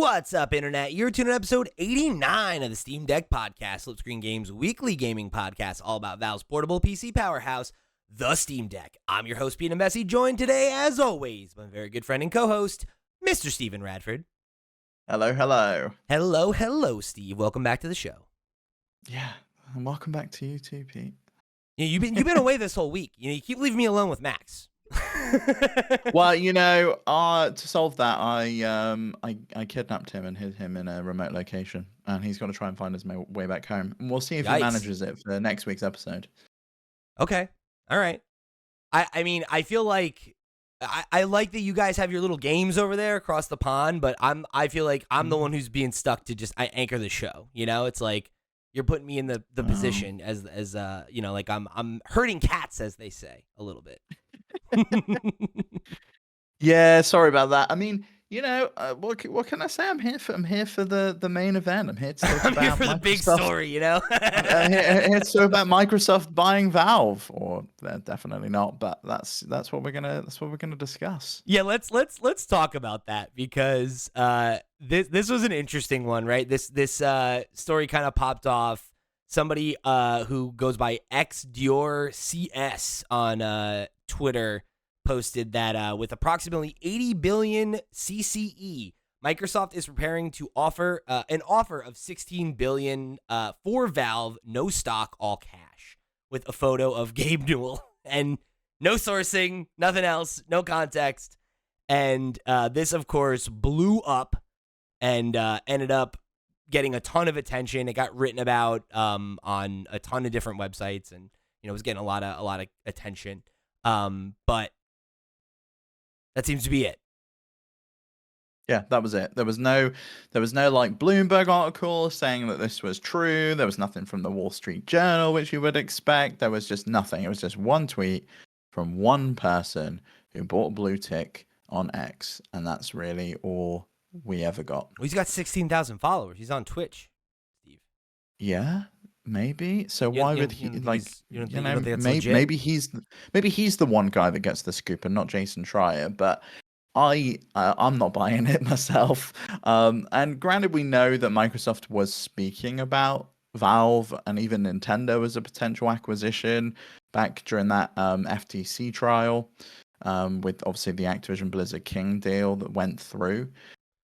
What's up, Internet? You're tuning in episode 89 of the Steam Deck Podcast, Flip Screen Games weekly gaming podcast, all about Valve's portable PC powerhouse, the Steam Deck. I'm your host, Pete Messi, joined today, as always, by my very good friend and co-host, Mr. Steven Radford. Hello, hello. Hello, Steve. Welcome back to the show. Yeah, and welcome back to you too, Pete. Yeah, you've been away this whole week. You keep leaving me alone with Max. Well, to solve that, I kidnapped him and hid him in a remote location, and he's got to try and find his way back home. And we'll see if he manages it for next week's episode. Okay, all right. I feel like I like that you guys have your little games over there across the pond, but I feel like I'm the one who's being stuck to just anchor the show. You know, it's like you're putting me in the position as like I'm herding cats, as they say, a little bit. Yeah, sorry about that. I mean, what can I say? I'm here for the main event. I'm here to talk about here for the big story, I'm here to talk about Microsoft buying Valve, or definitely not, but that's what we're gonna discuss. Yeah, let's talk about that, because this was an interesting one, right? This story kind of popped off. Somebody who goes by XDiorCS on Twitter posted that with approximately 80 billion CCE, Microsoft is preparing to offer an offer of 16 billion for Valve, no stock, all cash, with a photo of Gabe Newell and no sourcing, nothing else, no context. And this, of course, blew up and ended up getting a ton of attention. It got written about on a ton of different websites, and it was getting a lot of attention. But that seems to be it. Yeah, that was it. There was no like Bloomberg article saying that this was true. There was nothing from the Wall Street Journal, which you would expect. There was just nothing. It was just one tweet from one person who bought a blue tick on X, and that's really all we ever got. Well, he's got 16,000 followers. He's on Twitch, Steve. Yeah, maybe. So why would he maybe he's the one guy that gets the scoop and not Jason Schreier, but I'm not buying it myself. And granted, we know that Microsoft was speaking about Valve and even Nintendo as a potential acquisition back during that FTC trial, with obviously the Activision Blizzard King deal that went through.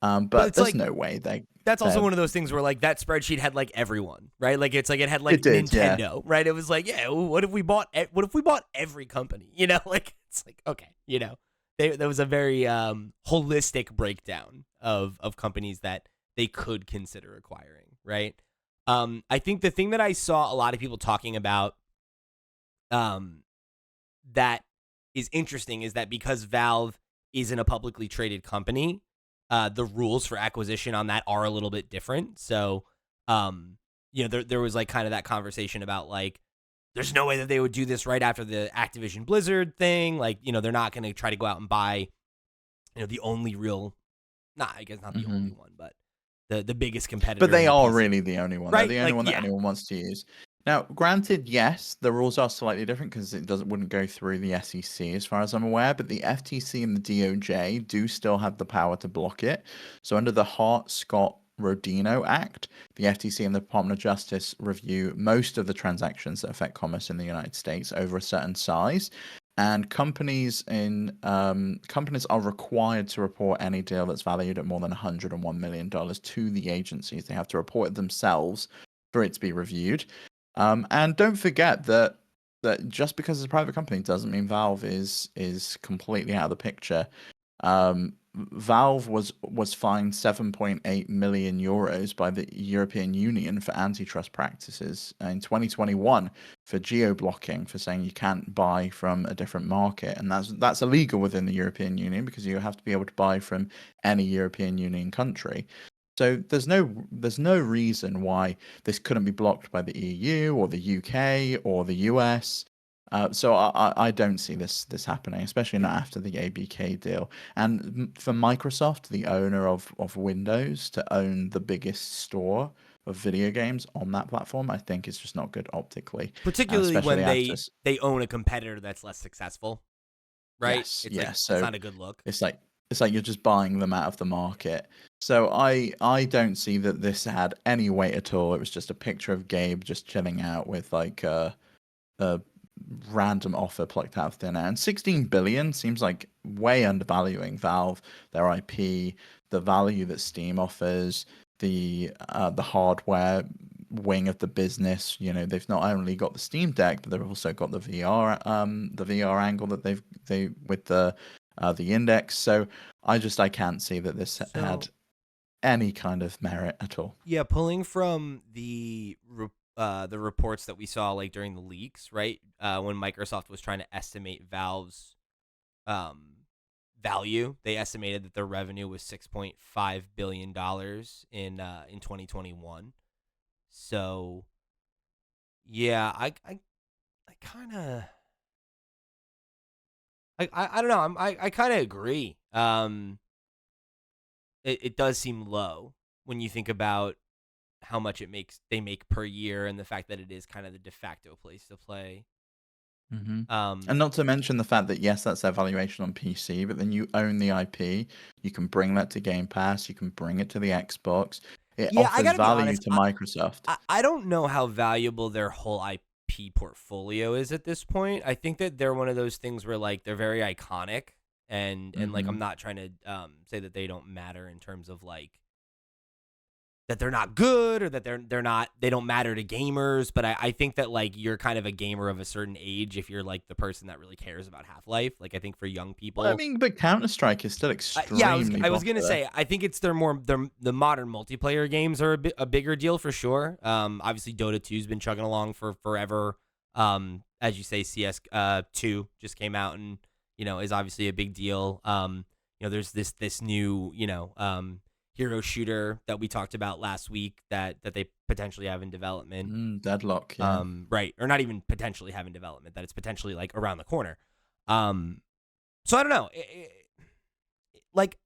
But there's no way that's also one of those things where like that spreadsheet had like everyone, right? Like it had like Nintendo, yeah. Right? It was like, yeah, what if we bought every company? Like it's like, okay, there was a very holistic breakdown of companies that they could consider acquiring, right? I think the thing that I saw a lot of people talking about that is interesting is that because Valve isn't a publicly traded company, the rules for acquisition on that are a little bit different. So, there was like kind of that conversation about like, there's no way that they would do this right after the Activision Blizzard thing. Like, they're not going to try to go out and buy, the only real, I guess not the only one, but the biggest competitor. But they are really the only one. Right? They're the only one that anyone wants to use. Now, granted, yes, the rules are slightly different because wouldn't go through the SEC as far as I'm aware, but the FTC and the DOJ do still have the power to block it. So under the Hart-Scott-Rodino Act, the FTC and the Department of Justice review most of the transactions that affect commerce in the United States over a certain size. And companies are required to report any deal that's valued at more than $101 million to the agencies. They have to report it themselves for it to be reviewed. And don't forget that just because it's a private company doesn't mean Valve is completely out of the picture. Valve was fined 7.8 million euros by the European Union for antitrust practices in 2021 for geo-blocking, for saying you can't buy from a different market, and that's illegal within the European Union because you have to be able to buy from any European Union country. So there's no reason why this couldn't be blocked by the EU or the UK or the US. So I don't see this happening, especially not after the ABK deal. And for Microsoft, the owner of Windows, to own the biggest store of video games on that platform, I think is just not good optically. Particularly when they own a competitor that's less successful, right? Yes, it's not a good look. It's like it's like you're just buying them out of the market. So I don't see that this had any weight at all. It was just a picture of Gabe just chilling out with like a random offer plucked out of thin air. And 16 billion seems like way undervaluing Valve, their IP, the value that Steam offers, the hardware wing of the business. You know, they've not only got the Steam Deck, but they've also got the VR angle that they with the Index. So I can't see that this So had any kind of merit at all. yeah, pulling from the reports that we saw like during the leaks, right? When Microsoft was trying to estimate Valve's um, value, they estimated that their revenue was $6.5 billion in 2021. So yeah, I kind of I don't know. I kind of agree. It does seem low when you think about how much they make per year and the fact that it is kind of the de facto place to play. hmm Um, And not to mention the fact that yes, that's their valuation on PC, but then you own the IP. You can bring that to Game Pass. You can bring it to the Xbox. It yeah, I offers gotta be value honest. to Microsoft. I don't know how valuable their whole IP portfolio is at this point. I think that they're one of those things where like they're very iconic and like I'm hmm not trying to say that they don't matter in terms of like that they're not good or that they don't matter to gamers, but I think that like you're kind of a gamer of a certain age if you're like the person that really cares about Half-Life. Like I think for young Well, I people, mean, but Counter Strike is still yeah, extremely I was gonna popular. say I think it's the modern multiplayer games are a bigger deal for sure. Obviously Dota 2's been chugging along for forever. As you say, CS 2 just came out and is obviously a big deal. There's this new hero shooter that we talked about last week that they potentially have in development. Deadlock, yeah. Right, or not even potentially have in development, that it's potentially like around the corner. So I don't know. Like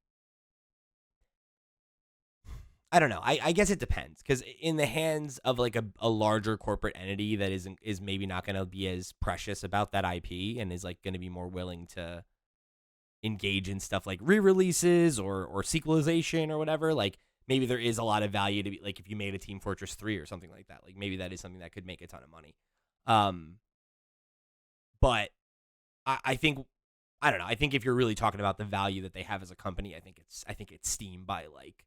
I don't know. I guess it depends because in the hands of like a larger corporate entity that is maybe not going to be as precious about that IP and is like going to be more willing to engage in stuff like re-releases or sequelization or whatever. Like maybe there is a lot of value to be like if you made a Team Fortress 3 or something like that. Like maybe that is something that could make a ton of money. But I think I don't know. I think if you're really talking about the value that they have as a company, I think it's Steam by like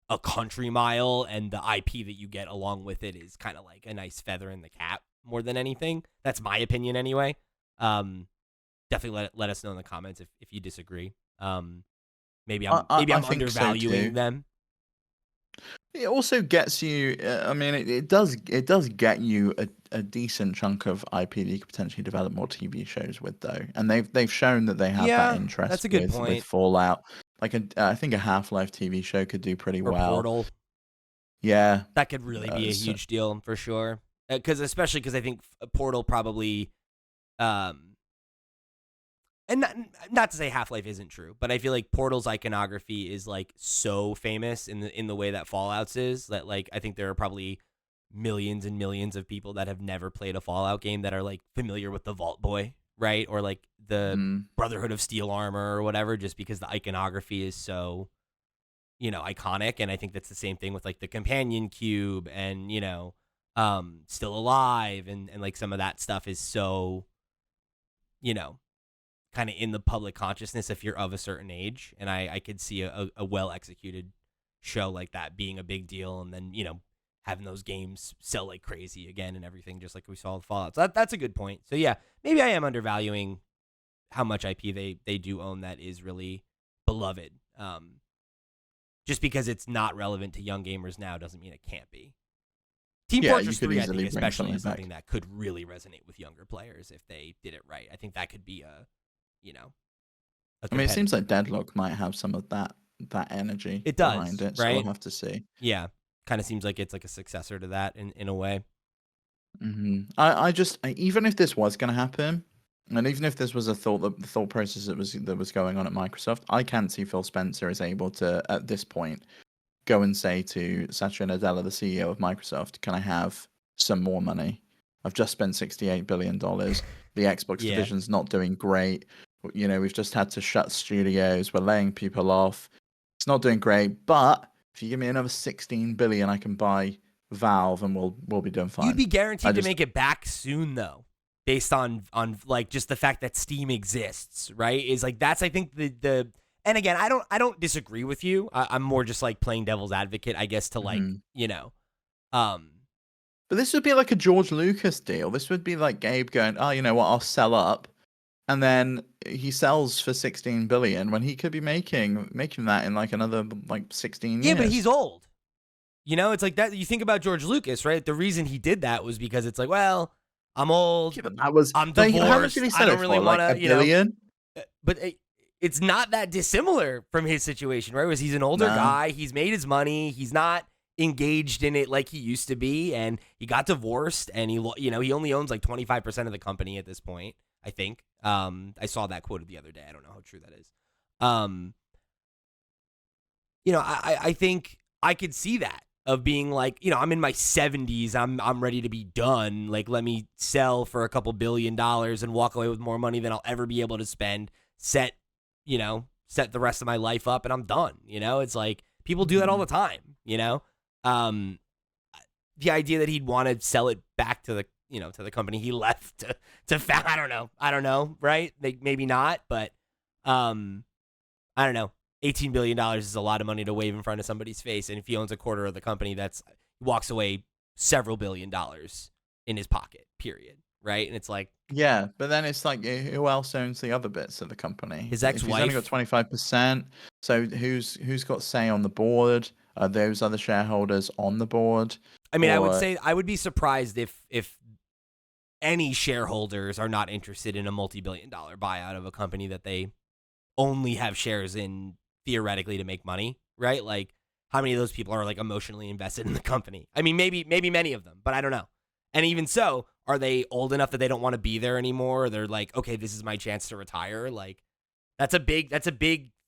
a country mile, and the IP that you get along with it is kind of like a nice feather in the cap more than anything. That's my opinion anyway. Definitely let us know in the comments if you disagree. Maybe I I'm think so undervaluing too. them. It also gets you. I mean, it does get you a decent chunk of IP that you could potentially develop more TV shows with, though. And they've shown that they have that Yeah, interest that's a good with point. Fallout. Like I think a Half-Life TV show could do pretty Or well. Portal, Yeah. that could really be a So, huge deal for sure. Especially because I think Portal probably um and not to say Half-Life isn't true, but I feel like Portal's iconography is like so famous in the way that Fallout's is that like I think there are probably millions and millions of people that have never played a Fallout game that are like familiar with the Vault Boy, right? Or like the mm, Brotherhood of Steel Armor or whatever, just because the iconography is so iconic. And I think that's the same thing with like the Companion Cube and Still Alive and like some of that stuff is so you know kind of in the public consciousness if you're of a certain age. And I could see a well executed show like that being a big deal, and then having those games sell like crazy again and everything, just like we saw with Fallout. So that's a good point. So yeah, maybe I am undervaluing how much IP they do own that is really beloved. Just because it's not relevant to young gamers now doesn't mean it can't be. Team yeah, you Fortress could 3, I think, easily bring especially, something is something back. that could really resonate with younger players if they did it right. I think that could be you know, a I mean, it competitive. seems like Deadlock might have some of that energy It behind does, it, so we'll right? have to see. Yeah. Kind of seems like it's like a successor to that in a way. Even if this was going to happen, and even if this was the thought process that was going on at Microsoft, I can't see Phil Spencer is able to at this point go and say to Satya Nadella, the CEO of Microsoft, "Can I have some more money? I've just spent $68 billion. The Xbox Yeah. division's not doing great. You know, we've just had to shut studios. We're laying people off. It's not doing great, but if you give me another 16 billion, I can buy Valve, and we'll be doing fine. You'd be I guaranteed to just make it back soon, though, based on like just the fact that Steam exists, right? Is like that's I think the and again I don't disagree with you. I'm more just like playing devil's advocate, I guess, to like um But this would be like a George Lucas deal. This would be like Gabe going, "Oh, you know what? I'll sell up," and then he sells for 16 billion when he could be making that in like another like 16 yeah, years. but he's old. You know, it's like that. You think about George Lucas, right? The reason he did that was because it's like, well, I'm old. Yeah, but that was I'm no, how much divorced. did he I sell don't it really for? want Like to, a billion? But it's not that dissimilar from his situation, right? Was he's an older No. guy. He's made his money. He's not engaged in it like he used to be, and he got divorced, and he only owns like 25% of the company at this point, I think. I saw that quoted the other day. I don't know how true that is. I think I could see that of being like, I'm in my 70s. I'm ready to be done. Like, let me sell for a couple $1 billion and walk away with more money than I'll ever be able to spend. Set the rest of my life up, and I'm done. It's like people do that all the time. The idea that he'd want to sell it back to the company he left to found. I don't know. Right? Maybe not, but I don't know. $18 billion is a lot of money to wave in front of somebody's face. And if he owns a quarter of the company, he walks away several $1 billion in his pocket, period. Right? And it's like, yeah, but then it's like, who else owns the other bits of the company? His If he's only got ex-wife. 25%, so who's got say on the board? Are those other shareholders on the board? I mean, Or I would be surprised if any shareholders are not interested in a multi-billion-dollar buyout of a company that they only have shares in theoretically to make money, right? Like, how many of those people are like emotionally invested in the company? I mean, maybe many of them, but I don't know. And even so, are they old enough that they don't want to be there anymore? Or they're like, okay, this is my chance to retire. Like, that's a big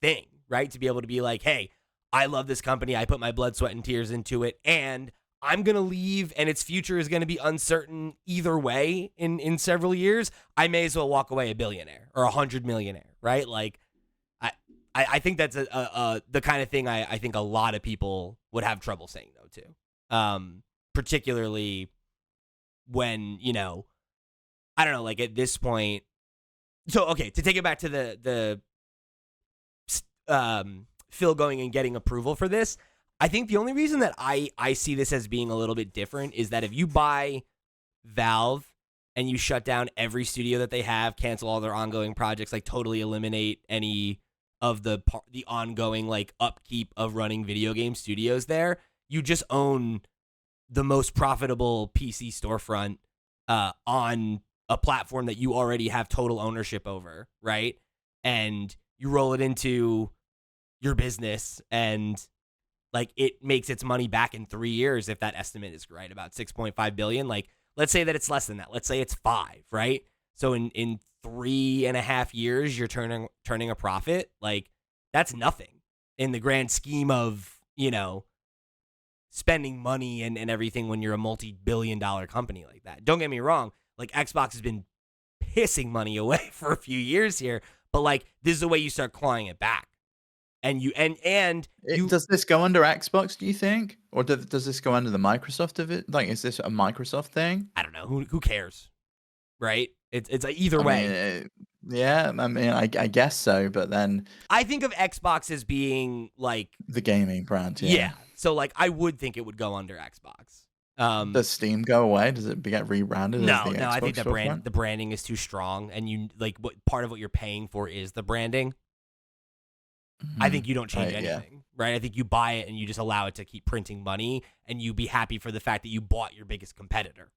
thing, right? To be able to be like, hey, I love this company. I put my blood, sweat, and tears into it, and I'm going to leave, and its future is going to be uncertain either way in several years. I may as well walk away a billionaire or 100 millionaire, right? Like, I think that's the kind of thing I think a lot of people would have trouble saying no to, particularly when, I don't know, like at this point. So, okay, to take it back to the Phil going and getting approval for this, I think the only reason that I see this as being a little bit different is that if you buy Valve and you shut down every studio that they have, cancel all their ongoing projects, like totally eliminate any of the ongoing like upkeep of running video game studios there, you just own the most profitable PC storefront on a platform that you already have total ownership over, right? And you roll it into your business, and like it makes its money back in 3 years if that estimate is right, about 6.5 billion. Like, let's say that it's less than that. Let's say it's 5, right? So in 3.5 years, you're turning a profit. Like, that's nothing in the grand scheme of, spending money and everything when you're a multi-billion-dollar company like that. Don't get me wrong. Like, Xbox has been pissing money away for a few years here, but like, this is the way you start clawing it back. And does this go under Xbox, do you think? Or does this go under the Microsoft of it? Like, is this a Microsoft thing? I don't know. Who cares? Right? It's either I way. mean, yeah, I mean, I guess so, but then I think of Xbox as being like the gaming brand, yeah. So like, I would think it would go under Xbox. Does Steam go away? Does it get rebranded as the Xbox I think storefront? the branding is too strong, and you like what part of what you're paying for is the branding. I think you don't change anything, right? I think you buy it and you just allow it to keep printing money, and you be happy for the fact that you bought your biggest competitor.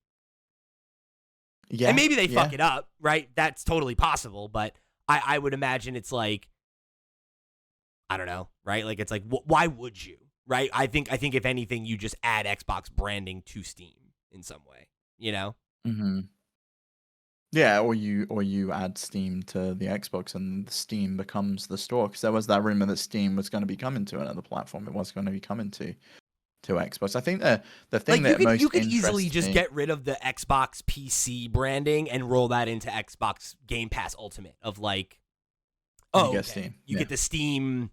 Yeah, and maybe they fuck it up, right? That's totally possible, but I would imagine it's like, I don't know, right? Like, it's like, why would you, right? I think if anything, you just add Xbox branding to Steam in some way, Mm-hmm. Yeah, or you add Steam to the Xbox, and Steam becomes the store. Because there was that rumor that Steam was going to be coming to another platform. It was going to be coming to Xbox. I think the thing like that you could easily just get rid of the Xbox PC branding and roll that into Xbox Game Pass Ultimate of like and you Oh, get okay. Steam. You Yeah. get the Steam,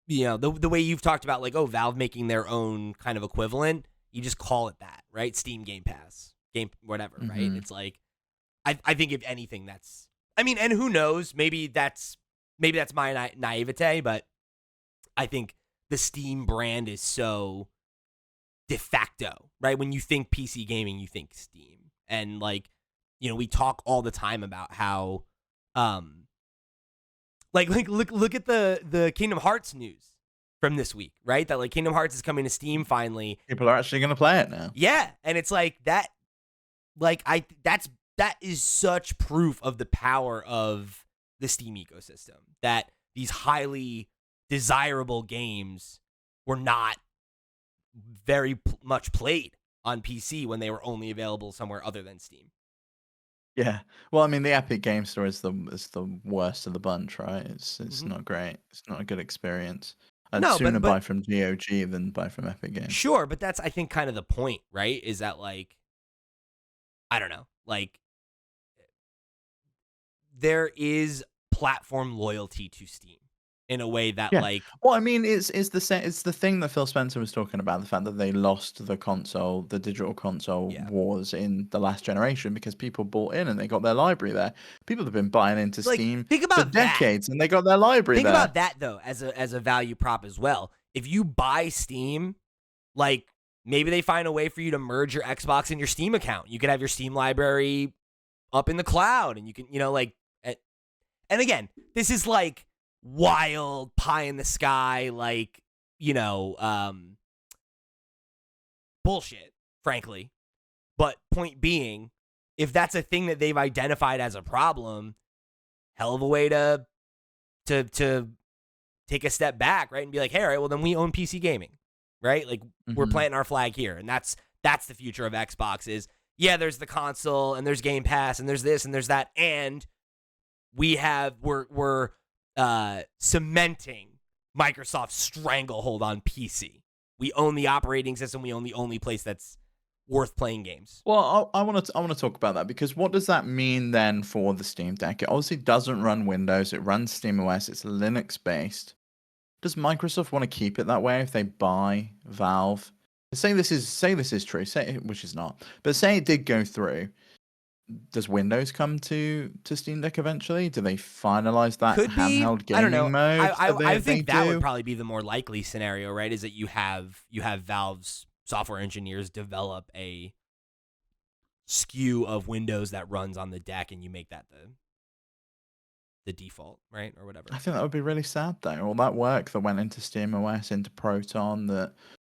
the way you've talked about, like, oh, Valve making their own kind of equivalent. You just call it that, right? Steam Game Pass, whatever, right? Mm-hmm. It's like, I think if anything, that's, I mean, and who knows? Maybe that's my naivete, but I think the Steam brand is so de facto, right? When you think PC gaming, you think Steam, and like, we talk all the time about how, like look at the Kingdom Hearts news from this week, right? That like Kingdom Hearts is coming to Steam finally. People are actually going to play it now. Yeah, and it's like that. Like that is such proof of the power of the Steam ecosystem, that these highly desirable games were not very much played on PC when they were only available somewhere other than Steam. Yeah. Well, I mean, the Epic Game Store is the worst of the bunch, right? It's not great. It's not a good experience. I'd No, sooner but buy from GOG than buy from Epic Games. sure, but that's, I think, kind of the point, right? Is that, like, I don't know, like, there is platform loyalty to Steam in a way that, Yeah. like, Well, I mean, it's the thing that Phil Spencer was talking about, the fact that they lost the digital console Yeah. wars in the last generation because people bought in and they got their library there. People have been buying into like, Steam think for about that. decades and they got their library Think there. about that, though, as a value prop as well. If you buy Steam, like, maybe they find a way for you to merge your Xbox and your Steam account. You could have your Steam library up in the cloud, and you can, like, and again, this is like wild pie in the sky, like, bullshit, frankly. But point being, if that's a thing that they've identified as a problem, hell of a way to take a step back, right? And be like, hey, all right, well, then we own PC gaming, right? Like, we're planting our flag here. And that's the future of Xbox is, yeah, there's the console and there's Game Pass and there's this and there's that. And we're cementing Microsoft's stranglehold on PC. We own the operating system. We own the only place that's worth playing games. Well, I want to talk about that, because what does that mean then for the Steam Deck? It obviously doesn't run Windows. It runs SteamOS. It's Linux based. Does Microsoft want to keep it that way if they buy Valve? Say this is true. Which is not. But say it did go through. Does Windows come to Steam Deck eventually? Do they finalize that Could be. handheld I don't know. gaming mode? I think that would probably be the more likely scenario, right? Is that you have Valve's software engineers develop a SKU of Windows that runs on the deck, and you make that the default, right, or whatever. I think that would be really sad, though. All that work that went into SteamOS, into Proton,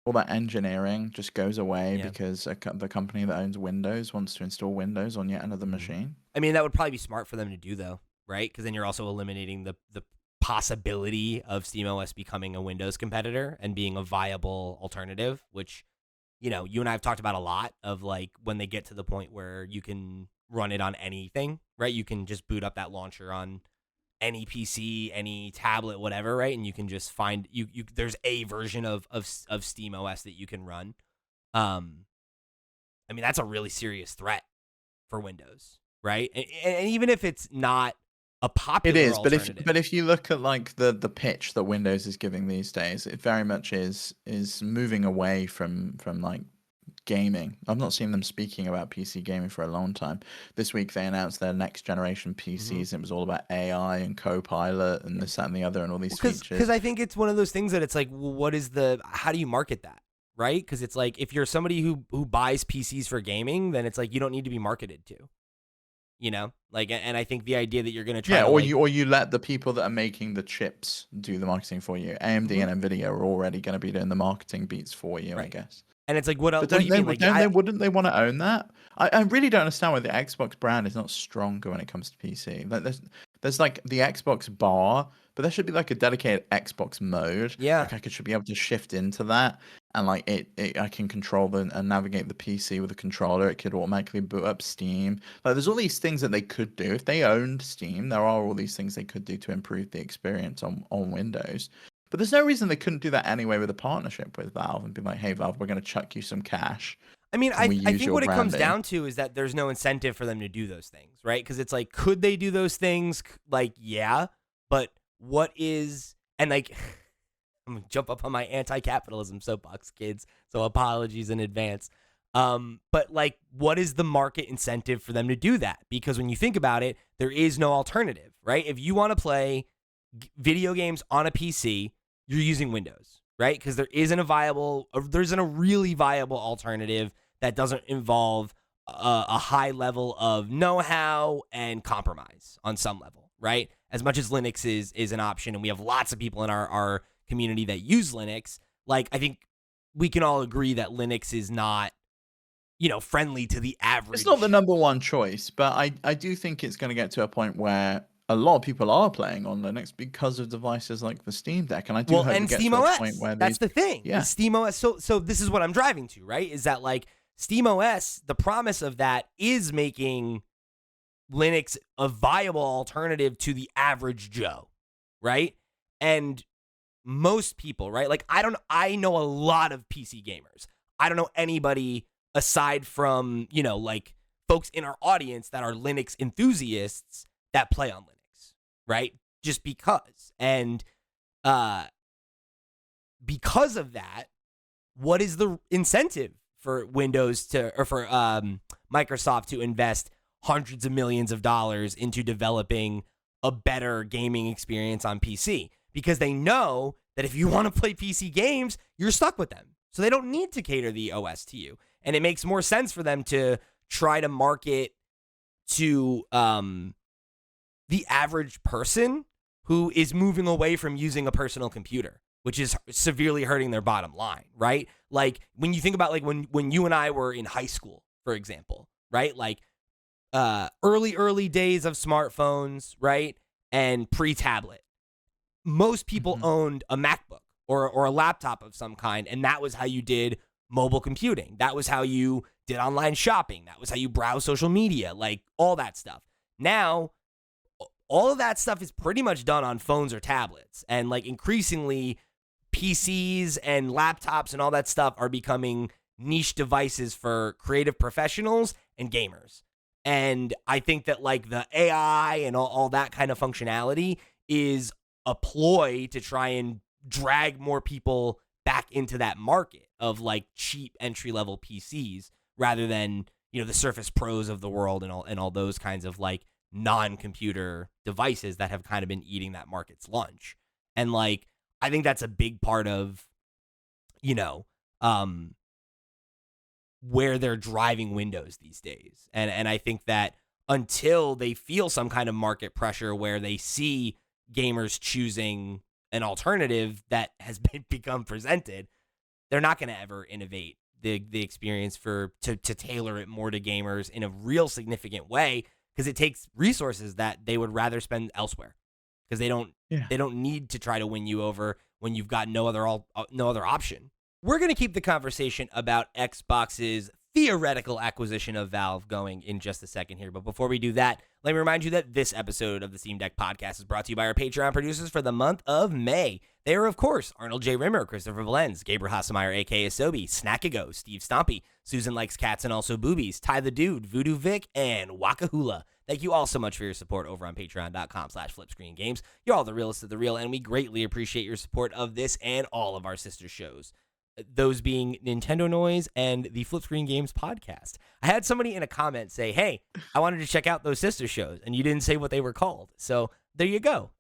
all that engineering just goes away because the company that owns Windows wants to install Windows on yet another machine. I mean, that would probably be smart for them to do, though, right? Because then you're also eliminating the possibility of SteamOS becoming a Windows competitor and being a viable alternative, which, you and I have talked about a lot, of like when they get to the point where you can run it on anything, right? You can just boot up that launcher on any PC, any tablet, whatever, right? And you can just find there's a version of SteamOS that you can run. I mean, that's a really serious threat for Windows, right? And even if it's not a popular alternative. But if you look at like the pitch that Windows is giving these days, it very much is moving away from like gaming. I've not seen them speaking about PC gaming for a long time. This week they announced their next generation PCs. And it was all about AI and Copilot and this, that, and the other, and all these features. Because I think it's one of those things that it's like, well, how do you market that, right? Because it's like, if you're somebody who buys PCs for gaming, then it's like you don't need to be marketed to. Like, and I think the idea that you're going to try you let the people that are making the chips do the marketing for you. AMD and Nvidia are already going to be doing the marketing beats for you, right. I guess. And it's like, what else? But What do you mean? Like, wouldn't they want to own that? I really don't understand why the Xbox brand is not stronger when it comes to PC. Like, there's like the Xbox bar, but there should be like a dedicated Xbox mode. Yeah. Like I should be able to shift into that, and like I can control and navigate the PC with a controller. It could automatically boot up Steam. Like there's all these things that they could do if they owned Steam. There are all these things they could do to improve the experience on Windows. But there's no reason they couldn't do that anyway with a partnership with Valve and be like, hey, Valve, we're going to chuck you some cash. I mean, I think what it comes down to is that there's no incentive for them to do those things, right? Because it's like, could they do those things? Like, yeah. but what is, and like, I'm gonna jump up on my anti-capitalism soapbox, kids, so apologies in advance. But like, what is the market incentive for them to do that? Because when you think about it, there is no alternative, right? If you want to play video games on a PC, you're using Windows, right? Because there isn't a really viable alternative that doesn't involve a high level of know-how and compromise on some level, right? As much as Linux is an option, and we have lots of people in our community that use Linux, like, I think we can all agree that Linux is not, friendly to the average. It's not the number one choice, but I do think it's going to get to a point where a lot of people are playing on Linux because of devices like the Steam Deck, and I do hope to get to a point where that's the thing. Yeah, Steam OS. So this is what I'm driving to, right? Is that like Steam OS? The promise of that is making Linux a viable alternative to the average Joe, right? And most people, right? Like, I know a lot of PC gamers. I don't know anybody aside from, like, folks in our audience that are Linux enthusiasts that play on Linux, right? Just because. And because of that, what is the incentive for Windows or for Microsoft to invest hundreds of millions of dollars into developing a better gaming experience on PC? Because they know that if you want to play PC games, you're stuck with them. So they don't need to cater the OS to you. And it makes more sense for them to try to market to the average person who is moving away from using a personal computer, which is severely hurting their bottom line, right? Like, when you think about, like, when you and I were in high school, for example, right? Like, early days of smartphones, right? And pre-tablet. Most people owned a MacBook or a laptop of some kind, and that was how you did mobile computing. That was how you did online shopping. That was how you browse social media, like all that stuff. Now, all of that stuff is pretty much done on phones or tablets, and like increasingly PCs and laptops and all that stuff are becoming niche devices for creative professionals and gamers. And I think that, like, the AI and all that kind of functionality is a ploy to try and drag more people back into that market of, like, cheap entry-level PCs rather than, the Surface Pros of the world and all those kinds of, like, non-computer devices that have kind of been eating that market's lunch. And, like, I think that's a big part of, where they're driving Windows these days. And I think that until they feel some kind of market pressure where they see gamers choosing an alternative that has become presented, they're not going to ever innovate the experience to tailor it more to gamers in a real significant way, because it takes resources that they would rather spend elsewhere, because they don't need to try to win you over when you've got no other option. We're going to keep the conversation about Xbox's theoretical acquisition of Valve going in just a second here. But before we do that, let me remind you that this episode of the Steam Deck Podcast is brought to you by our Patreon producers for the month of May. They are, of course, Arnold J. Rimmer, Christopher Valenz, Gabriel Hassemeyer, a.k.a. Sobe, Snackago, Steve Stompy, Susan Likes Cats and Also Boobies, Ty the Dude, Voodoo Vic, and Wakahula. Thank you all so much for your support over on patreon.com/flipscreengames. You're all the realest of the real, and we greatly appreciate your support of this and all of our sister shows. Those being Nintendo Noise and the Flip Screen Games podcast. I had somebody in a comment say, hey, I wanted to check out those sister shows, and you didn't say what they were called. So there you go,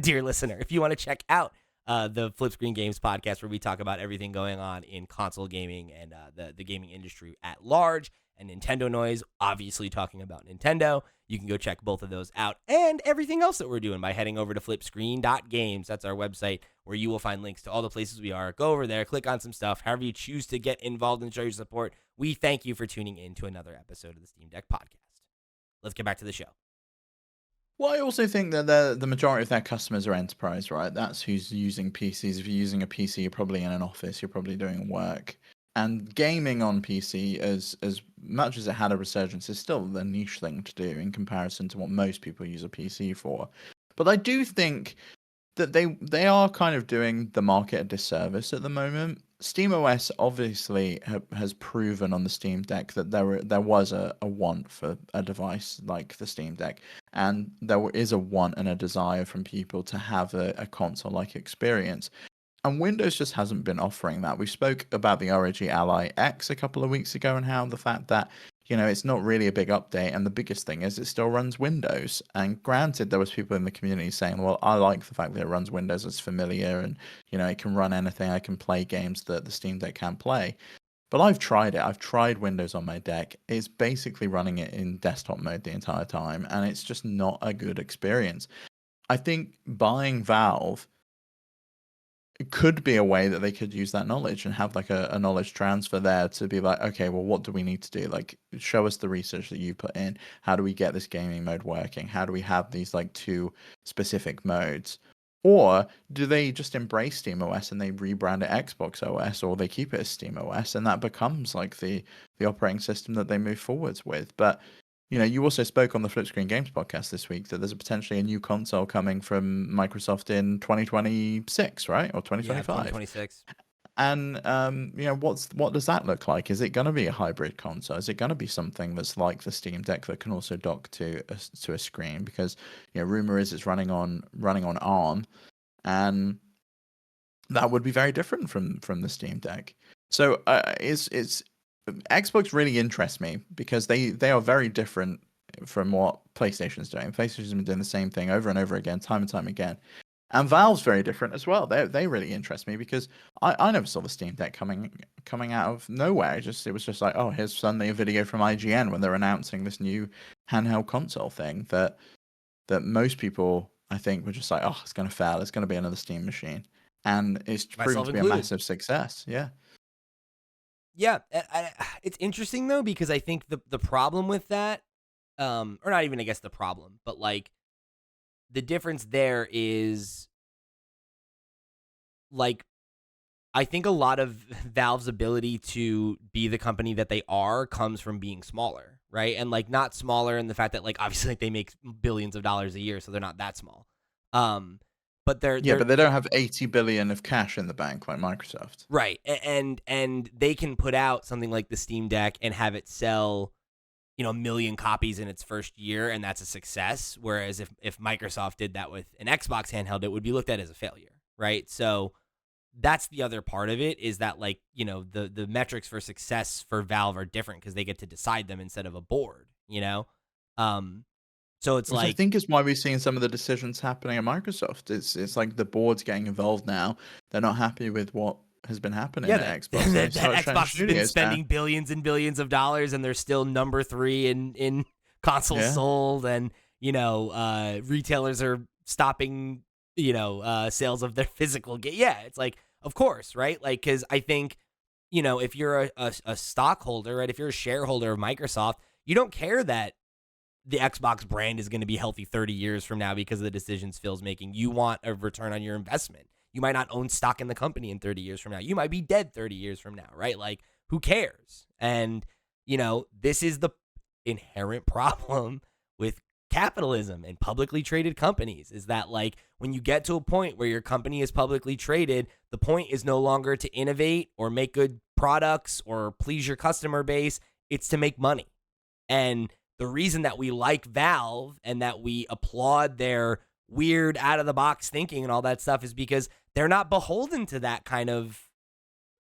dear listener. If you want to check out the Flip Screen Games podcast, where we talk about everything going on in console gaming and the gaming industry at large, and Nintendo Noise, obviously talking about Nintendo, you can go check both of those out and everything else that we're doing by heading over to flipscreen.games. That's our website where you will find links to all the places we are. Go over there, click on some stuff, however you choose to get involved and show your support. We thank you for tuning in to another episode of the Steam Deck Podcast. Let's get back to the show. Well, I also think that the majority of their customers are enterprise, right? That's who's using PCs. If you're using a PC, you're probably in an office, you're probably doing work. And gaming on PC, as much as it had a resurgence, is still the niche thing to do in comparison to what most people use a PC for. But I do think that they are kind of doing the market a disservice at the moment. SteamOS obviously has proven on the Steam Deck that there was a want for a device like the Steam Deck, and there is a want and a desire from people to have a console-like experience. And Windows just hasn't been offering that. We spoke about the ROG Ally X a couple of weeks ago and how the fact that, it's not really a big update. And the biggest thing is it still runs Windows. And granted, there was people in the community saying, well, I like the fact that it runs Windows, it's familiar, and, it can run anything. I can play games that the Steam Deck can't play. But I've tried it. I've tried Windows on my deck. It's basically running it in desktop mode the entire time. And it's just not a good experience. I think buying Valve could be a way that they could use that knowledge and have like a knowledge transfer there to be like, okay, well, what do we need to do? Like, show us the research that you put in. How do we get this gaming mode working? How do we have these like two specific modes? Or do they just embrace SteamOS and they rebrand it Xbox OS, or they keep it as SteamOS and that becomes like the operating system that they move forwards with? But you also spoke on the Flip Screen Games podcast this week that there's potentially a new console coming from Microsoft in 2026, right? Or Yeah, 2025. 2026. And what does that look like? Is it going to be a hybrid console? Is it going to be something that's like the Steam Deck that can also dock to a screen? Because rumor is it's running on ARM, and that would be very different from the Steam Deck. So it's Xbox really interests me because they are very different from what PlayStation's doing. PlayStation's been doing the same thing over and over again, time and time again. And Valve's very different as well. They really interest me because I never saw the Steam Deck coming out of nowhere. It was just like, oh, here's suddenly a video from IGN when they're announcing this new handheld console thing that most people I think were just like, oh, it's gonna fail. It's gonna be another Steam machine, and it's proven Myself to be a included. massive success. Yeah. Yeah, it's interesting though because I think the problem with that, or not even I guess the problem, but like the difference there is like I think a lot of Valve's ability to be the company that they are comes from being smaller, right? And like not smaller in the fact that like obviously like they make billions of dollars a year, so they're not that small. But they're But they don't have 80 billion of cash in the bank like Microsoft. right, and they can put out something like the Steam Deck and have it sell, a million copies in its first year, and that's a success. Whereas if Microsoft did that with an Xbox handheld, it would be looked at as a failure, right? So that's the other part of it is that like the metrics for success for Valve are different because they get to decide them instead of a board. So it's Which I like think is why we're seeing some of the decisions happening at Microsoft. It's like the board's getting involved now. They're not happy with what has been happening at Xbox. that Xbox has been spending billions and billions of dollars, and they're still number 3 in consoles sold, and retailers are stopping sales of their physical game. Yeah, it's like, of course, right? Like, because I think if you're a stockholder, right, if you're a shareholder of Microsoft, you don't care that the Xbox brand is going to be healthy 30 years from now because of the decisions Phil's making. You want a return on your investment. You might not own stock in the company in 30 years from now. You might be dead 30 years from now, right? Like, who cares? And, this is the inherent problem with capitalism and publicly traded companies is that, like, when you get to a point where your company is publicly traded, the point is no longer to innovate or make good products or please your customer base. It's to make money. And the reason that we like Valve and that we applaud their weird out-of-the-box thinking and all that stuff is because they're not beholden to that kind of,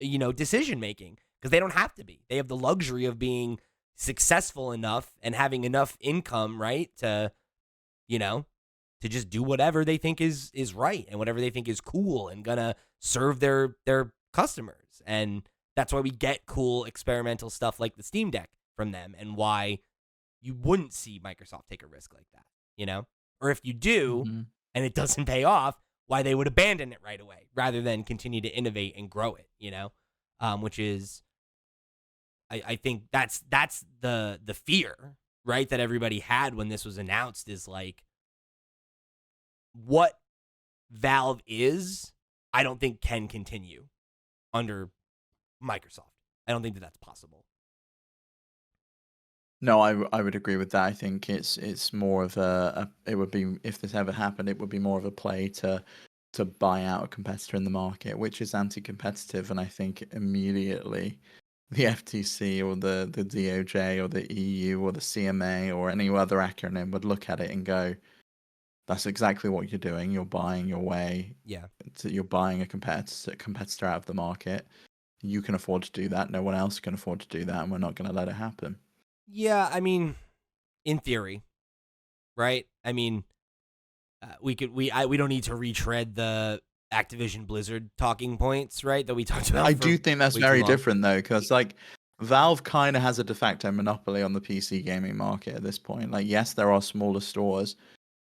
decision-making because they don't have to be. They have the luxury of being successful enough and having enough income, right, to just do whatever they think is right and whatever they think is cool and gonna serve their customers. And that's why we get cool experimental stuff like the Steam Deck from them and why you wouldn't see Microsoft take a risk like that, Or if you do and it doesn't pay off, why they would abandon it right away rather than continue to innovate and grow it, which is, I think that's the fear, right, that everybody had when this was announced is like what Valve is, I don't think can continue under Microsoft. I don't think that that's possible. No, I would agree with that. I think it's more of it would be, if this ever happened, it would be more of a play to to buy out a competitor in the market, which is anti-competitive, and I think immediately the FTC or the DOJ or the EU or the CMA or any other acronym would look at it and go, that's exactly what you're doing. You're buying your way. Yeah. You're buying a competitor out of the market. You can afford to do that. No one else can afford to do that, and we're not going to let it happen. Yeah, I mean, in theory, right? I mean, we don't need to retread the Activision Blizzard talking points, right? That we talked about. I do think that's very different though, because like Valve kind of has a de facto monopoly on the PC gaming market at this point. Like, yes, there are smaller stores,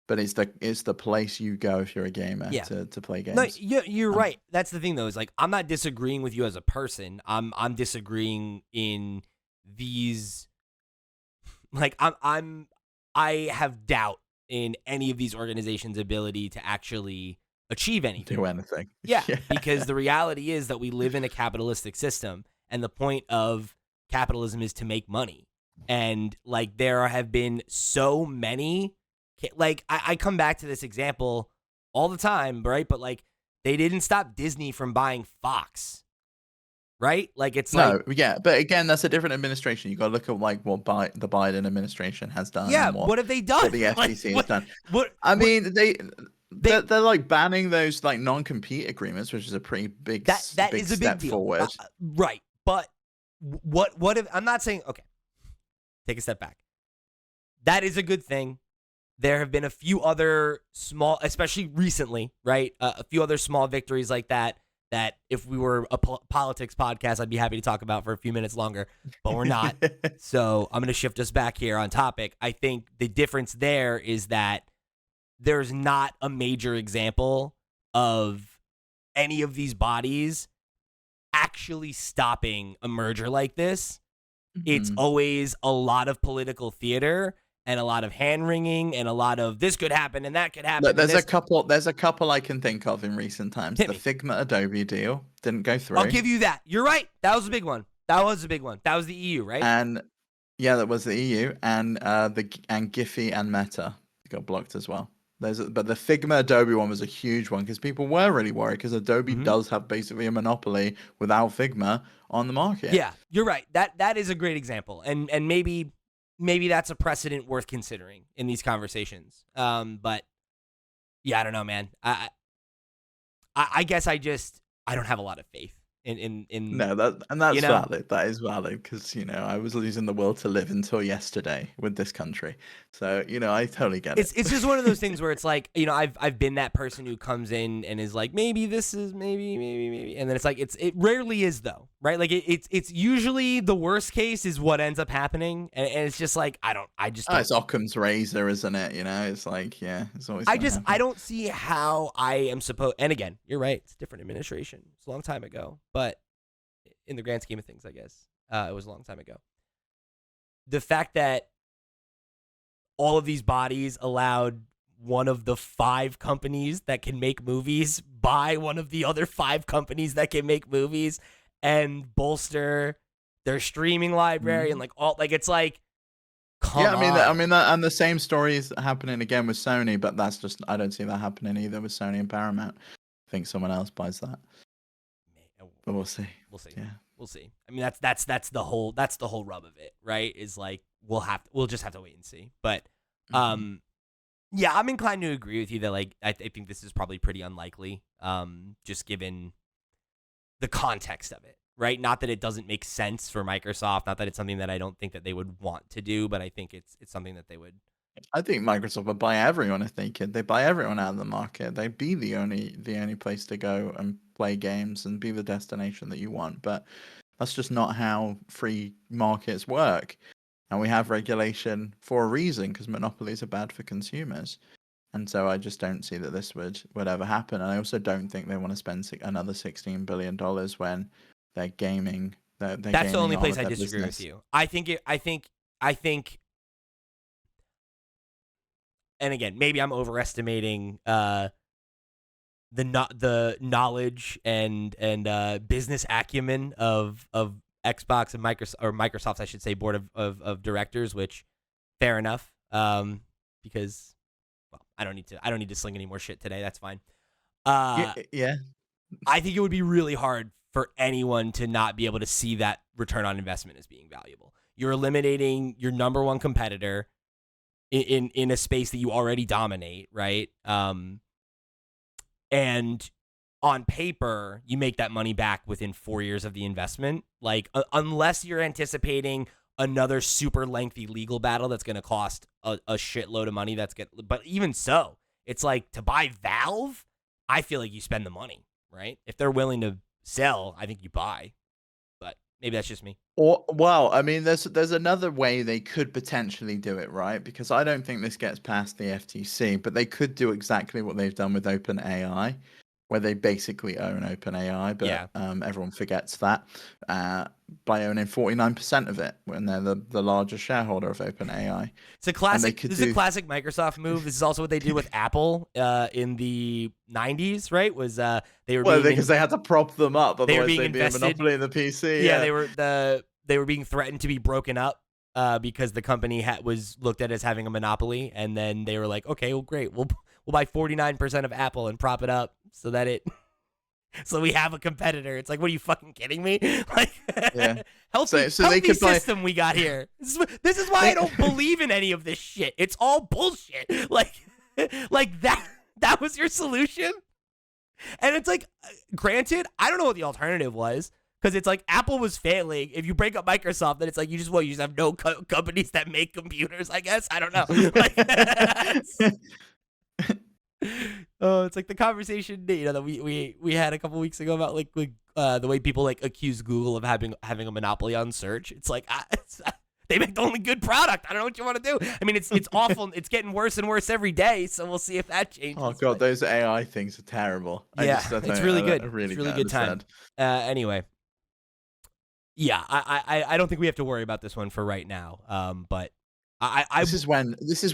but it's the place you go if you're a gamer to play games. No, you're right. That's the thing though, is like I'm not disagreeing with you as a person. I'm disagreeing in these, like I have doubt in any of these organizations' ability to actually achieve anything. Do anything. Yeah, because the reality is that we live in a capitalistic system, and the point of capitalism is to make money. And like there have been so many, like I come back to this example all the time, right? But like they didn't stop Disney from buying Fox, right? Like it's yeah, but again, that's a different administration. You got to look at like what the Biden administration has done. Yeah, and what have they done? What the FTC has done. I mean, they're like banning those like non-compete agreements, which is a pretty big that is a big step deal. forward. Right, but what if I'm not saying okay? Take a step back. That is a good thing. There have been a few other small, especially recently, right? A few other small victories like that if we were a politics podcast, I'd be happy to talk about for a few minutes longer, but we're not. So I'm going to shift us back here on topic. I think the difference there is that there's not a major example of any of these bodies actually stopping a merger like this. It's always a lot of political theater and a lot of hand-wringing and a lot of this could happen and that could happen. Look, there's a couple I can think of in recent times. The Figma Adobe deal didn't go through. I'll give you that. You're right. That was a big one. That was the EU, right? And yeah, that was the EU, and Giphy and Meta got blocked as well. But the Figma Adobe one was a huge one because people were really worried because Adobe does have basically a monopoly without Figma on the market. Yeah, you're right. That is a great example, and maybe that's a precedent worth considering in these conversations. But yeah, I don't know, man. I guess I don't have a lot of faith in No, that's valid. That is valid because I was losing the will to live until yesterday with this country. So I totally get it. It's just one of those things where it's like I've been that person who comes in and is like maybe this is maybe, and then it's like it rarely is though, right? Like it's usually the worst case is what ends up happening, and it's just like it's Occam's razor, isn't it? It's like it's always. I don't see how I am supposed. And again, you're right. It's a different administration. It's a long time ago. But in the grand scheme of things, I guess, it was a long time ago. The fact that all of these bodies allowed one of the 5 companies that can make movies buy one of the other 5 companies that can make movies and bolster their streaming library and it's like, come on. I mean that, and the same story is happening again with Sony, but that's just I don't see that happening either with Sony and Paramount. I think someone else buys that. But we'll see. Yeah, we'll see. I mean, that's the whole rub of it, right? Is like we'll just have to wait and see. But yeah, I'm inclined to agree with you that like I think this is probably pretty unlikely, just given the context of it, right? Not that it doesn't make sense for Microsoft, not that it's something that I don't think that they would want to do, but I think it's something that they would. I think Microsoft would buy everyone if they could. They buy everyone out of the market. They'd be the only place to go and play games and be the destination that you want. But that's just not how free markets work. And we have regulation for a reason because monopolies are bad for consumers. And so I just don't see that this would ever happen. And I also don't think they want to spend another $16 billion when they're gaming. That's the only place I disagree with you. I think. And again, maybe I'm overestimating the knowledge and business acumen of Xbox and Microsoft, I should say, board of directors. Which, fair enough, because I don't need to sling any more shit today. That's fine. Yeah. I think it would be really hard for anyone to not be able to see that return on investment as being valuable. You're eliminating your number one competitor in a space that you already dominate, right? And on paper, you make that money back within 4 years of the investment. Like, unless you're anticipating another super lengthy legal battle that's going to cost a shitload of money. But even so, it's like, to buy Valve, I feel like you spend the money, right? If they're willing to sell, I think you buy. But maybe that's just me. Or well, I mean, there's another way they could potentially do it, right? Because I don't think this gets past the FTC, but they could do exactly what they've done with OpenAI, where they basically own OpenAI, but Yeah. everyone forgets that by owning 49% of it when they're the largest shareholder of OpenAI. It's a classic. This is a classic Microsoft move. This is also what they did with Apple in the 90s, right? Was they were because they had to prop them up, they were otherwise being they'd be a invested. monopoly in the PC. Yeah, they were being threatened to be broken up because the company was looked at as having a monopoly, and then they were like, okay, well, great, we'll buy 49% of Apple and prop it up so that so we have a competitor. It's like, what, are you fucking kidding me? Like, Yeah. healthy they could buy- system we got here. This is why I don't believe in any of this shit. It's all bullshit. Like that was your solution? And it's like, granted, I don't know what the alternative was, because it's like Apple was failing. If you break up Microsoft, then it's like you just have no companies that make computers, I guess. I don't know. Oh, it's like the conversation that we had a couple weeks ago about like the way people like accuse Google of having a monopoly on search. It's like they make the only good product. I don't know what you want to do. I mean, it's awful. It's getting worse and worse every day. So we'll see if that changes. Oh god, those AI things are terrible. Yeah, it's really good. Really it's really good time. Anyway, yeah, I don't think we have to worry about this one for right now. But this is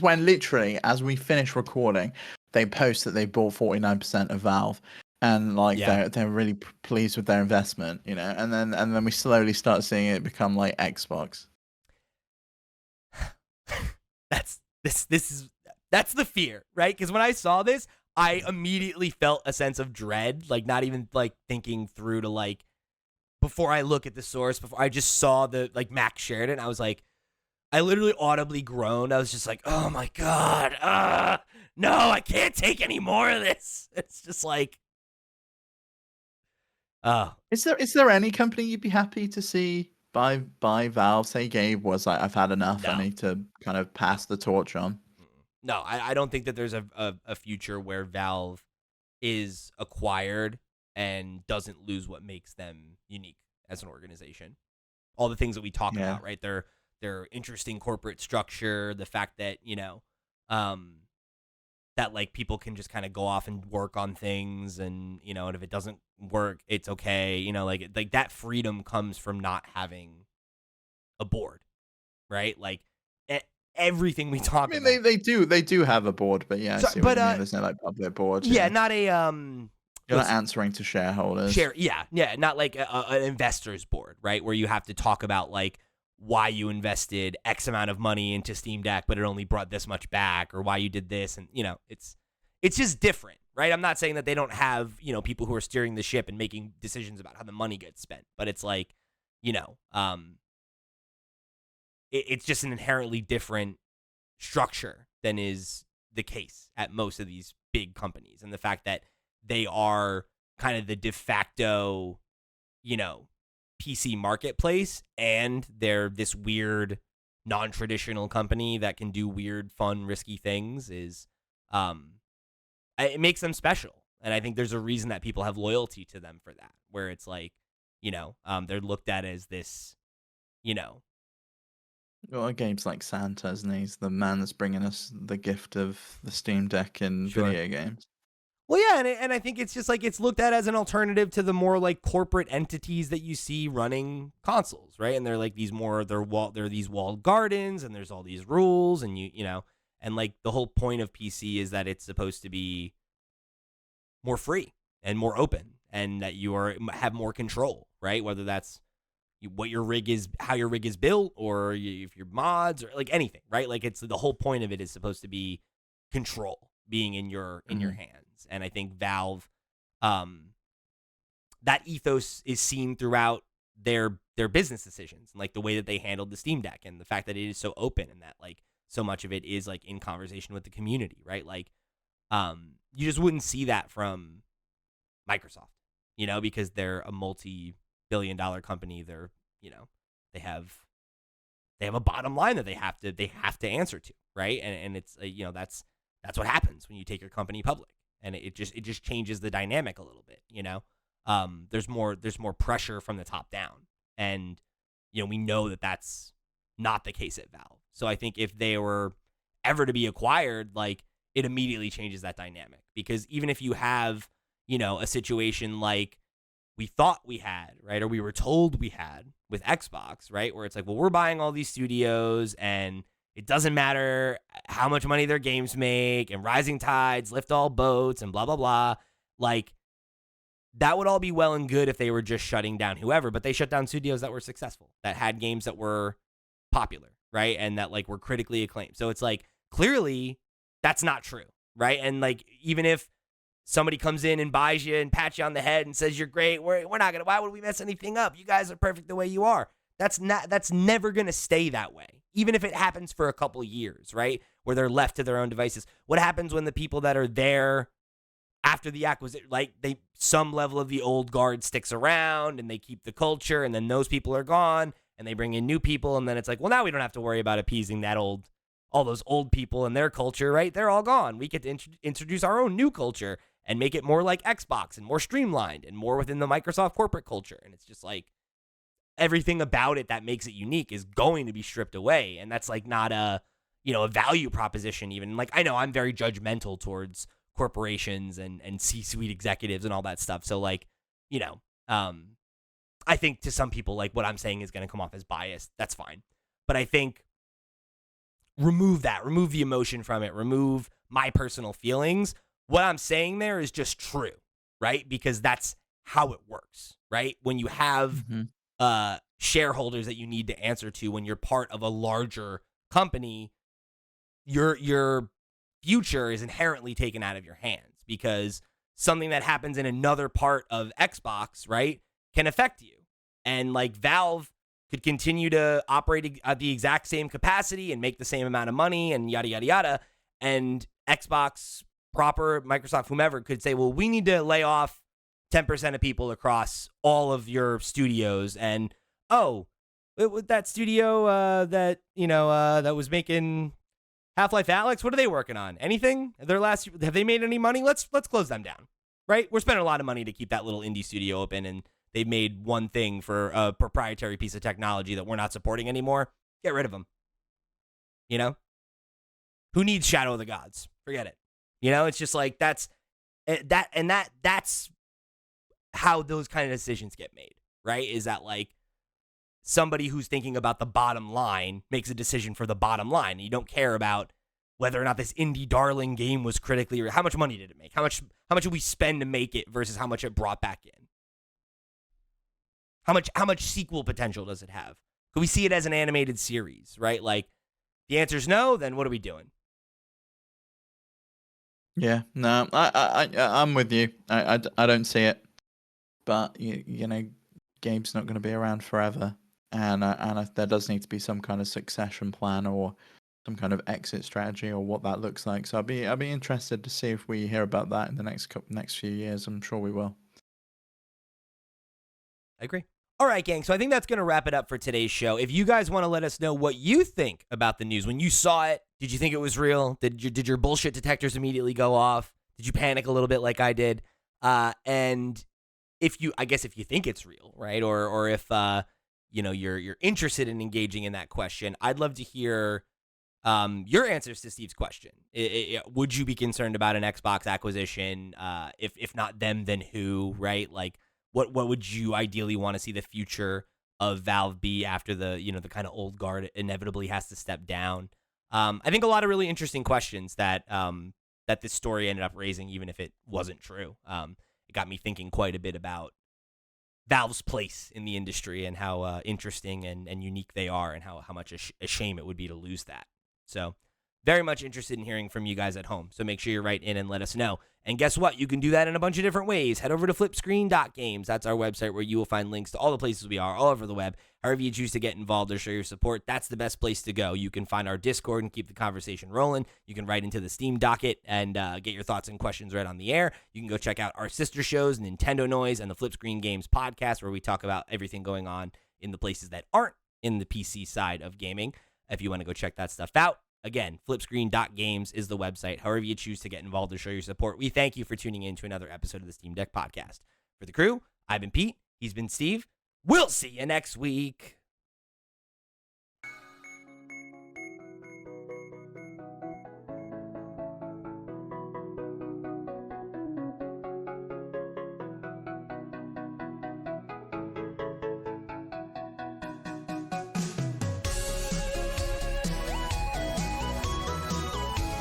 when literally, as we finish recording, they post that they bought 49% of Valve, and like they're really pleased with their investment, you know, and then we slowly start seeing it become like Xbox. That's the fear, right? Because when I saw this, I immediately felt a sense of dread, like not even like thinking through to like, before I look at the source, before I just saw the like Max shared it, and I was like, I literally audibly groaned. I was just like, oh my god, no, I can't take any more of this. It's just like, Is there any company you'd be happy to see buy Valve? Say Gabe was like, I've had enough. No. I need to kind of pass the torch on. No, I don't think that there's a future where Valve is acquired and doesn't lose what makes them unique as an organization. All the things that we talk about, right? Their interesting corporate structure, the fact that, you know, that like people can just kind of go off and work on things, and, you know, and if it doesn't work, it's okay. You know, like that freedom comes from not having a board, right? Like everything we talk about. I mean, they do have a board, but yeah, I see what you mean. There's no like public board. Yeah, not a You're not answering to shareholders. Yeah, not like an investor's board, right? Where you have to talk about like why you invested X amount of money into Steam Deck, but it only brought this much back, or why you did this, and you know, it's just different, right? I'm not saying that they don't have, you know, people who are steering the ship and making decisions about how the money gets spent, but it's like, you know, it's just an inherently different structure than is the case at most of these big companies, and the fact that they are kind of the de facto, you know, PC marketplace, and they're this weird non-traditional company that can do weird, fun, risky things is it makes them special. And I think there's a reason that people have loyalty to them for that, where it's like, you know, they're looked at as this, you know. Well, Gabe's like Santa, isn't he? He's the man that's bringing us the gift of the Steam Deck and video games. Well, yeah, and I think it's just like it's looked at as an alternative to the more like corporate entities that you see running consoles, right? And they're like they're these walled gardens, and there's all these rules, and you know, and like the whole point of PC is that it's supposed to be more free and more open, and that you have more control, right? Whether that's what your rig is, how your rig is built, or if your mods, or like anything, right? Like it's the whole point of it is supposed to be control being in your hands. And I think Valve that ethos is seen throughout their business decisions and like the way that they handled the Steam Deck and the fact that it is so open and that like so much of it is like in conversation with the community, right? Like, you just wouldn't see that from Microsoft, because they're a multi-billion-dollar company. They're, they have a bottom line that they have to answer to, right? And it's that's what happens when you take your company public, and it just changes the dynamic a little bit, There's more pressure from the top down, and we know that that's not the case at Valve. So I think if they were ever to be acquired, like, it immediately changes that dynamic, because even if you have a situation like we thought we had, right, or we were told we had with Xbox, right, where it's like, well, we're buying all these studios and it doesn't matter how much money their games make, and rising tides lift all boats and blah blah blah, like, that would all be well and good if they were just shutting down whoever, but they shut down studios that were successful, that had games that were popular, right, and that like were critically acclaimed. So it's like, clearly that's not true, right? And like, even if somebody comes in and buys you and pats you on the head and says you're great, we're not gonna, why would we mess anything up? You guys are perfect the way you are. That's never gonna stay that way, even if it happens for a couple years, right, where they're left to their own devices. What happens when the people that are there after the acquisition, like, some level of the old guard sticks around and they keep the culture, and then those people are gone and they bring in new people, and then it's like, well, now we don't have to worry about appeasing all those old people and their culture, right? They're all gone. We get to introduce our own new culture and make it more like Xbox and more streamlined and more within the Microsoft corporate culture. And it's just like, everything about it that makes it unique is going to be stripped away. And that's like not a value proposition even. Like, I know I'm very judgmental towards corporations and C-suite executives and all that stuff. So like, I think to some people, like, what I'm saying is going to come off as biased. That's fine. But I think remove the emotion from it, remove my personal feelings. What I'm saying there is just true, right? Because that's how it works, right? When you have shareholders that you need to answer to, when you're part of a larger company, your future is inherently taken out of your hands, because something that happens in another part of Xbox, right, can affect you. And like, Valve could continue to operate at the exact same capacity and make the same amount of money and yada, yada, yada. And Xbox proper, Microsoft, whomever, could say, well, we need to lay off 10% of people across all of your studios. And, that studio that was making Half-Life Alyx, what are they working on? Anything? Have they made any money? Let's close them down, right? We're spending a lot of money to keep that little indie studio open, and they made one thing for a proprietary piece of technology that we're not supporting anymore. Get rid of them. Who needs Shadow of the Gods? Forget it. It's just like, that's how those kind of decisions get made, right? Is that like, somebody who's thinking about the bottom line makes a decision for the bottom line. You don't care about whether or not this indie darling game was critically, or how much money did it make? How much did we spend to make it versus how much it brought back in? How much sequel potential does it have? Could we see it as an animated series, right? Like, the answer is no, then what are we doing? Yeah, no, I'm with you. I don't see it, but Gabe's not going to be around forever, and there does need to be some kind of succession plan or some kind of exit strategy or what that looks like. So I'll be interested to see if we hear about that in the next few years. I'm sure we will. I agree. All right, gang. So I think that's going to wrap it up for today's show. If you guys want to let us know what you think about the news, when you saw it, did you think it was real? Did your bullshit detectors immediately go off? Did you panic a little bit like I did? And if you think it's real, right? Or if you're interested in engaging in that question, I'd love to hear your answers to Steve's question. Would you be concerned about an Xbox acquisition? If not them, then who? Right? Like, what would you ideally want to see the future of Valve be after the kind of old guard inevitably has to step down? I think a lot of really interesting questions that this story ended up raising, even if it wasn't true. It got me thinking quite a bit about Valve's place in the industry and how interesting and unique they are, and how much a shame it would be to lose that. So very much interested in hearing from you guys at home. So make sure you write in and let us know. And guess what? You can do that in a bunch of different ways. Head over to flipscreen.games. That's our website where you will find links to all the places we are all over the web. However you choose to get involved or show your support, that's the best place to go. You can find our Discord and keep the conversation rolling. You can write into the Steam docket and get your thoughts and questions right on the air. You can go check out our sister shows, Nintendo Noise and the Flip Screen Games podcast, where we talk about everything going on in the places that aren't in the PC side of gaming. If you want to go check that stuff out. Again, flipscreen.games is the website. However you choose to get involved or show your support, we thank you for tuning in to another episode of the Steam Deck Podcast. For the crew, I've been Pete. He's been Steve. We'll see you next week.